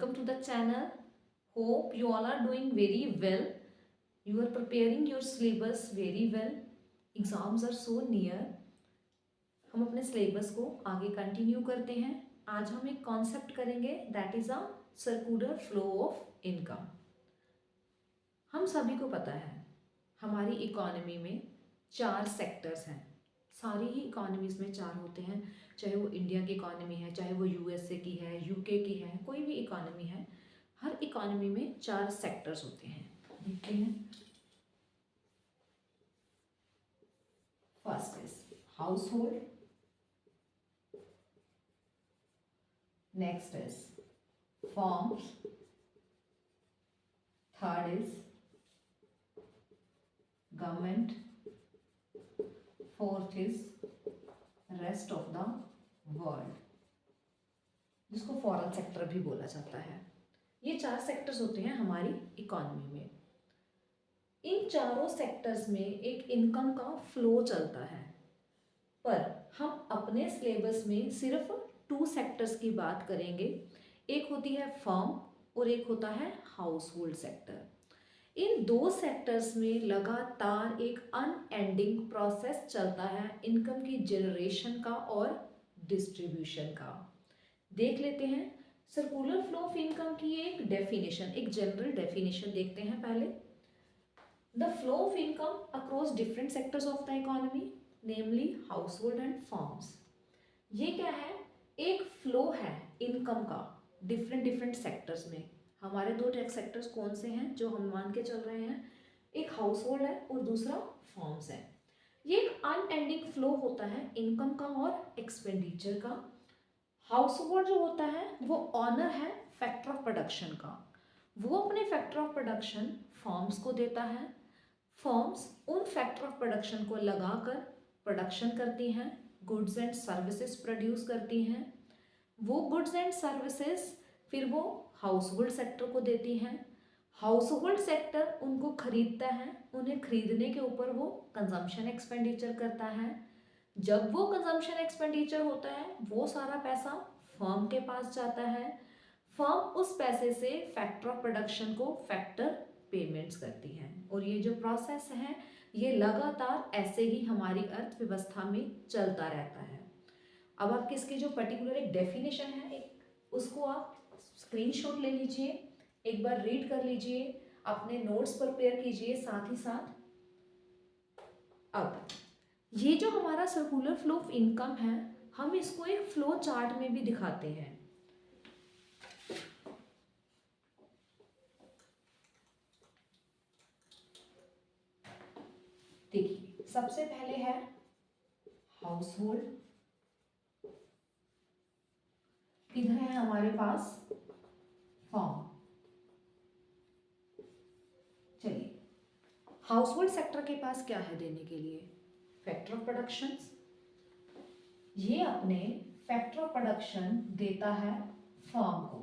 welcome to the channel. Hope you all are doing very well. You are preparing your syllabus very well. Exams are so near. हम अपने syllabus को आगे continue करते हैं. आज हम एक कॉन्सेप्ट करेंगे that is a circular flow of income. हम सभी को पता है हमारी इकोनॉमी में 4 सेक्टर्स हैं. सारी ही इकोनॉमीज में 4 होते हैं, चाहे वो इंडिया की इकोनॉमी है, चाहे वो यूएसए की है, यूके की है, कोई भी इकोनॉमी है. हर इकोनॉमी में 4 सेक्टर्स होते हैं. देखते हैं. First is house hold, next is forms, third is government, fourth is rest of the world, जिसको फॉरेन सेक्टर भी बोला जाता है. ये 4 सेक्टर्स होते हैं हमारी इकोनॉमी में. इन चारों सेक्टर्स में एक इनकम का फ्लो चलता है, पर हम अपने सिलेबस में सिर्फ 2 सेक्टर्स की बात करेंगे. एक होती है फर्म और एक होता है हाउस होल्ड सेक्टर. इन 2 सेक्टर्स में लगातार एक अनएंडिंग प्रोसेस चलता है इनकम की जनरेशन का और डिस्ट्रीब्यूशन का. देख लेते हैं सर्कुलर फ्लो ऑफ इनकम की एक डेफिनेशन, एक जनरल डेफिनेशन देखते हैं पहले. The flow of income across different sectors of the economy, namely house hold and firms. ये क्या है? एक फ्लो है इनकम का डिफरेंट सेक्टर्स में. हमारे 2 टैक्स सेक्टर्स कौन से हैं जो हम मान के चल रहे हैं? एक हाउस होल्ड है और दूसरा फॉर्म्स है. ये एक अनएंडिंग फ्लो होता है इनकम का और एक्सपेंडिचर का. हाउस होल्ड जो होता है वो ऑनर है फैक्टर ऑफ प्रोडक्शन का. वो अपने फैक्टर ऑफ प्रोडक्शन फर्म्स को देता है. फर्म्स उन फैक्टर ऑफ प्रोडक्शन को लगाकर प्रोडक्शन करती हैं, गुड्स एंड सर्विसेज प्रोड्यूस करती हैं. वो गुड्स एंड सर्विसेज फिर वो हाउस होल्ड सेक्टर को देती हैं. हाउस होल्ड सेक्टर उनको खरीदता है, उन्हें खरीदने के ऊपर वो कंजम्पशन एक्सपेंडिचर करता है. जब वो कंजम्पशन एक्सपेंडिचर होता है वो सारा पैसा फर्म के पास जाता है. फर्म उस पैसे से फैक्टर ऑफ प्रोडक्शन को फैक्टर पेमेंट्स करती है. और ये जो प्रोसेस है ये लगातार ऐसे ही हमारी अर्थव्यवस्था में चलता रहता है. अब आपके इसकी जो पर्टिकुलर एक डेफिनेशन है उसको आप स्क्रीनशॉट ले लीजिए, एक बार रीड कर लीजिए, अपने नोट्स प्रिपेयर कीजिए साथ ही साथ. अब ये जो हमारा सर्कुलर फ्लो ऑफ इनकम है हम इसको एक फ्लो चार्ट में भी दिखाते हैं. देखिए सबसे पहले है हाउस होल्ड. इधर है हमारे पास फर्म. चलिए हाउस होल्ड सेक्टर के पास क्या है देने के लिए? Factor of production. ये अपने फैक्टर ऑफ प्रोडक्शन देता है फर्म को.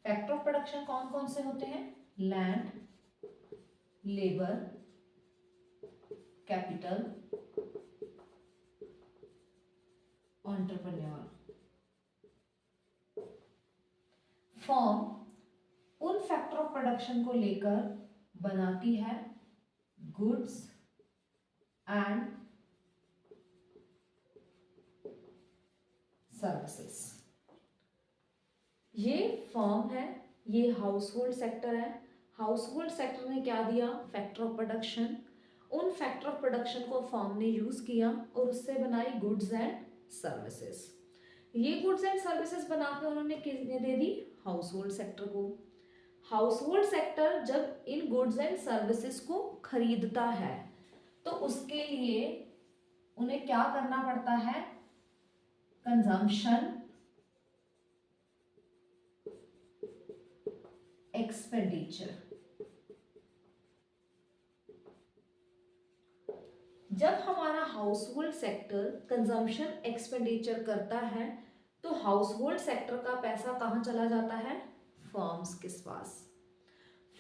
फैक्टर ऑफ प्रोडक्शन कौन कौन से होते हैं? Land, labour, capital, entrepreneur. Firm उन फैक्टर ऑफ प्रोडक्शन को लेकर बनाती है गुड्स एंड सर्विसेज. ये फर्म है, ये हाउस होल्ड सेक्टर है. हाउस होल्ड सेक्टर ने क्या दिया? Factor of production. उन फैक्टर ऑफ प्रोडक्शन को फर्म ने यूज किया और उससे बनाई गुड्स एंड सर्विसेज. ये गुड्स एंड सर्विसेज बनाकर उन्होंने किसने दे दी? हाउस होल्ड सेक्टर को. हाउस होल्ड सेक्टर जब इन गुड्स एंड सर्विसेज को खरीदता है तो उसके लिए उन्हें क्या करना पड़ता है? Consumption expenditure. जब हमारा house hold sector consumption expenditure करता है तो हाउस होल्ड सेक्टर का पैसा कहाँ चला जाता है? फर्म्स के पास.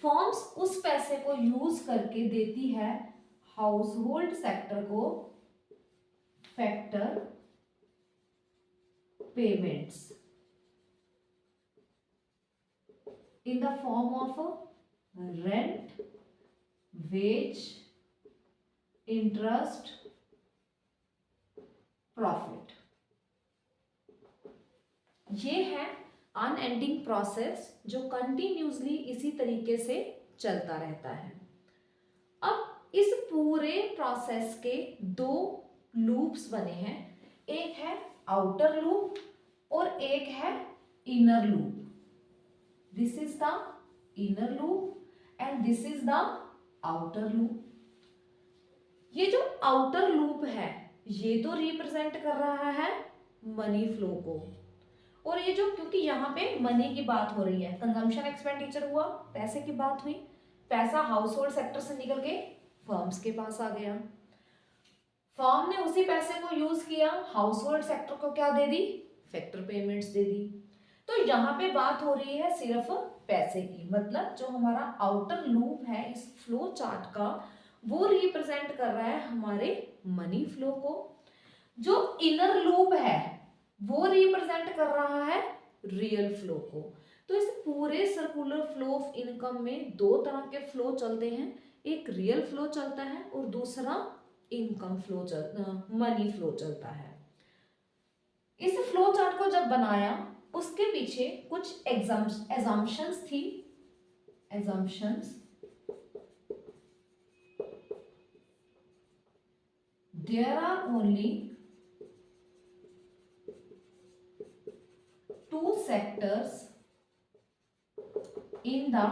फर्म्स उस पैसे को यूज करके देती है हाउस होल्ड सेक्टर को factor payments in the form of rent, wage, interest, profit. ये है अनएंडिंग प्रोसेस जो कंटिन्यूसली इसी तरीके से चलता रहता है। अब इस पूरे प्रोसेस के दो लूप्स बने हैं, एक है आउटर लूप और एक है inner loop. This is the inner loop and this is the outer loop. ये जो outer loop है ये तो रिप्रेजेंट कर रहा है मनी फ्लो को, और ये जो, क्योंकि यहाँ पे मनी की बात हो रही है, कंजम्पशन एक्सपेंडिचर हुआ, पैसे की बात हुई, पैसा हाउस होल्ड सेक्टर से निकल के फर्म्स के पास आ गया, फर्म ने उसी पैसे को यूज किया, हाउस होल्ड सेक्टर को क्या दे दी, फैक्टर पेमेंट्स दे दी। तो यहाँ पे बात हो रही है सिर्फ पैसे की, मतलब जो हमारा आउटर लूप है इस फ्लो चार्ट का वो रिप्रेजेंट कर रहा है हमारे मनी फ्लो को, जो इनर लूप है वो रिप्रेजेंट कर रहा है रियल फ्लो को। तो इस पूरे सर्कुलर फ्लो ऑफ इनकम में दो तरह के फ्लो चलते हैं, एक रियल फ्लो चलता है और दूसरा इनकम फ्लो मनी फ्लो चलता है। इस फ्लो चार्ट को जब बनाया उसके पीछे कुछ एजम्पशंस थी, assumptions there are only two sectors in the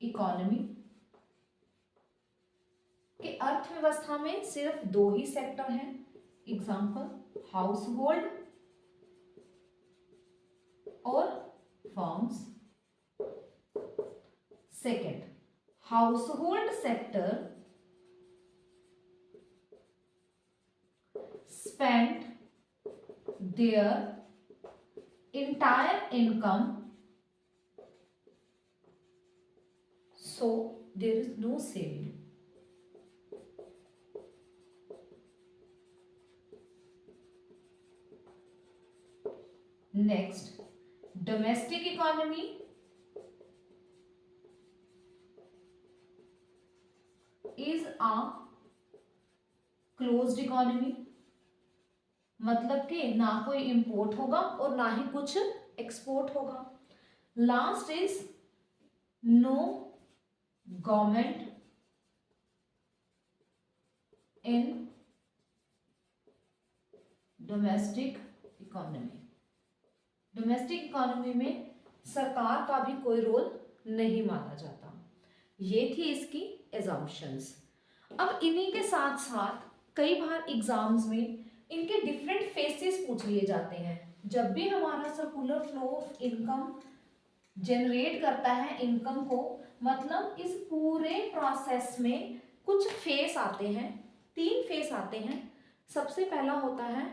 economy, कि अर्थव्यवस्था में सिर्फ दो ही सेक्टर हैं, एग्जाम्पल हाउस होल्ड और firms. Second, household sector spent their entire income, so there is no saving. Next, domestic economy is a closed economy, मतलब कि ना कोई इंपोर्ट होगा और ना ही कुछ एक्सपोर्ट होगा। Last is no government in domestic economy, domestic economy में सरकार का भी कोई रोल नहीं माना जाता। ये थी इसकी एजम्पशंस। अब इन्हीं के साथ साथ कई बार एग्जाम्स में इनके डिफरेंट फेसेस पूछ लिए जाते हैं। जब भी हमारा circular flow of income generate करता है इनकम को, मतलब इस पूरे प्रोसेस में कुछ फेस आते हैं, तीन फेस आते हैं। सबसे पहला होता है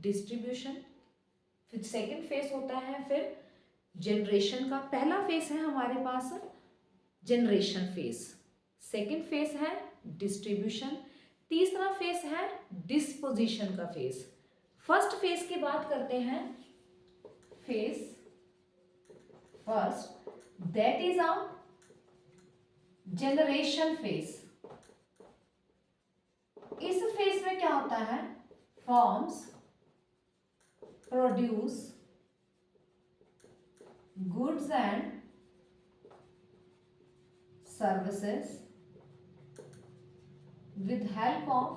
डिस्ट्रीब्यूशन, फिर सेकंड फेस होता है फिर जनरेशन का। पहला फेस है हमारे पास जनरेशन फेस, सेकंड फेस है डिस्ट्रीब्यूशन, तीसरा फेस है डिस्पोजिशन का फेस। फर्स्ट फेस की बात करते हैं, phase first, that is a generation phase. इस फेस में क्या होता है, firms produce goods and services with help of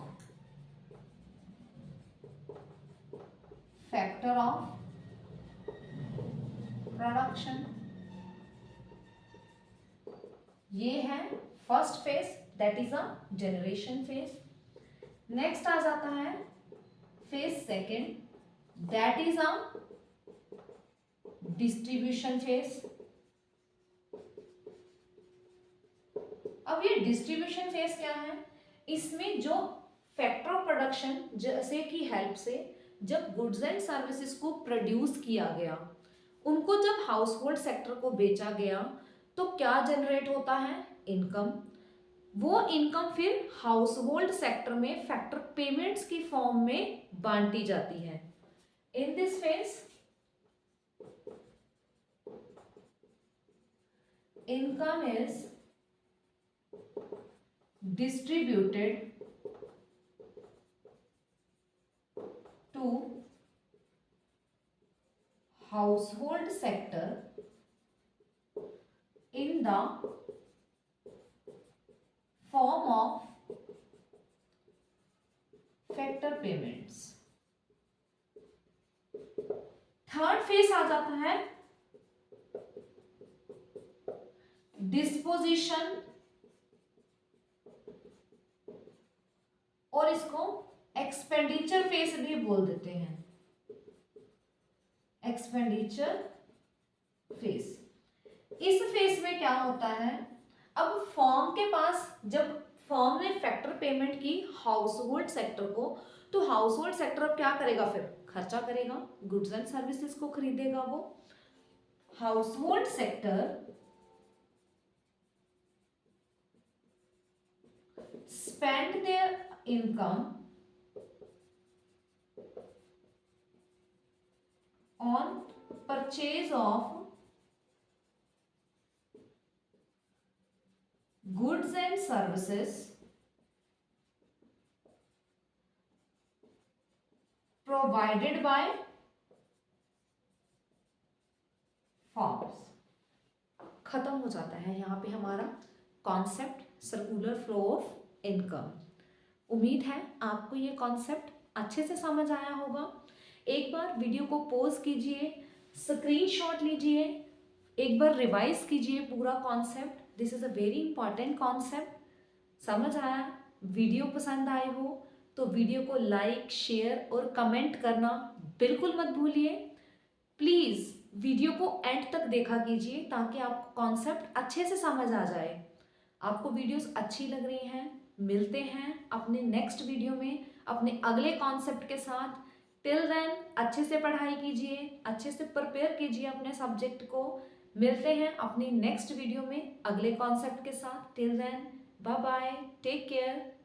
factor of production। ये है first phase, that is a generation phase. Next आ जाता है phase second, that is a distribution phase. अब ये डिस्ट्रीब्यूशन फेस क्या है, इसमें जो फैक्टर ऑफ प्रोडक्शन जैसे की हेल्प से जब गुड्स एंड सर्विसेज को प्रोड्यूस किया गया, उनको जब हाउस होल्ड सेक्टर को बेचा गया, तो क्या जनरेट होता है, इनकम। वो इनकम फिर हाउस सेक्टर में फैक्टर पेमेंट्स की फॉर्म में बांटी जाती है। In this phase income is distributed to household sector in the form of factor payments। Third phase आ जाता है डिस्पोजिशन, और इसको एक्सपेंडिचर फेज भी बोल देते हैं, एक्सपेंडिचर फेज। इस फेज में क्या होता है, अब फर्म के पास, जब फर्म ने फैक्टर पेमेंट की हाउस होल्ड सेक्टर को, तो हाउस होल्ड सेक्टर अब क्या करेगा, फिर खर्चा करेगा, गुड्स एंड सर्विसेज को खरीदेगा। वो house hold sector spend their income on purchase of goods and services provided by firms। खत्म हो जाता है यहाँ पे हमारा concept circular flow of income. उम्मीद है आपको ये कॉन्सेप्ट अच्छे से समझ आया होगा। एक बार वीडियो को पॉज कीजिए, स्क्रीनशॉट लीजिए, एक बार रिवाइज कीजिए पूरा concept. This is a very important concept. समझ आया, वीडियो पसंद आए हो तो वीडियो को लाइक, शेयर और कमेंट करना बिल्कुल मत भूलिए। प्लीज़ वीडियो को एंड तक देखा कीजिए ताकि आपको कॉन्सेप्ट अच्छे से समझ आ जाए। आपको वीडियोस अच्छी लग रही हैं, मिलते हैं अपने नेक्स्ट वीडियो में अपने अगले कॉन्सेप्ट के साथ। टिल देन अच्छे से पढ़ाई कीजिए, अच्छे से प्रिपेयर कीजिए अपने सब्जेक्ट को। मिलते हैं अपनी नेक्स्ट वीडियो में अगले कॉन्सेप्ट के साथ। Till then bye bye, take care.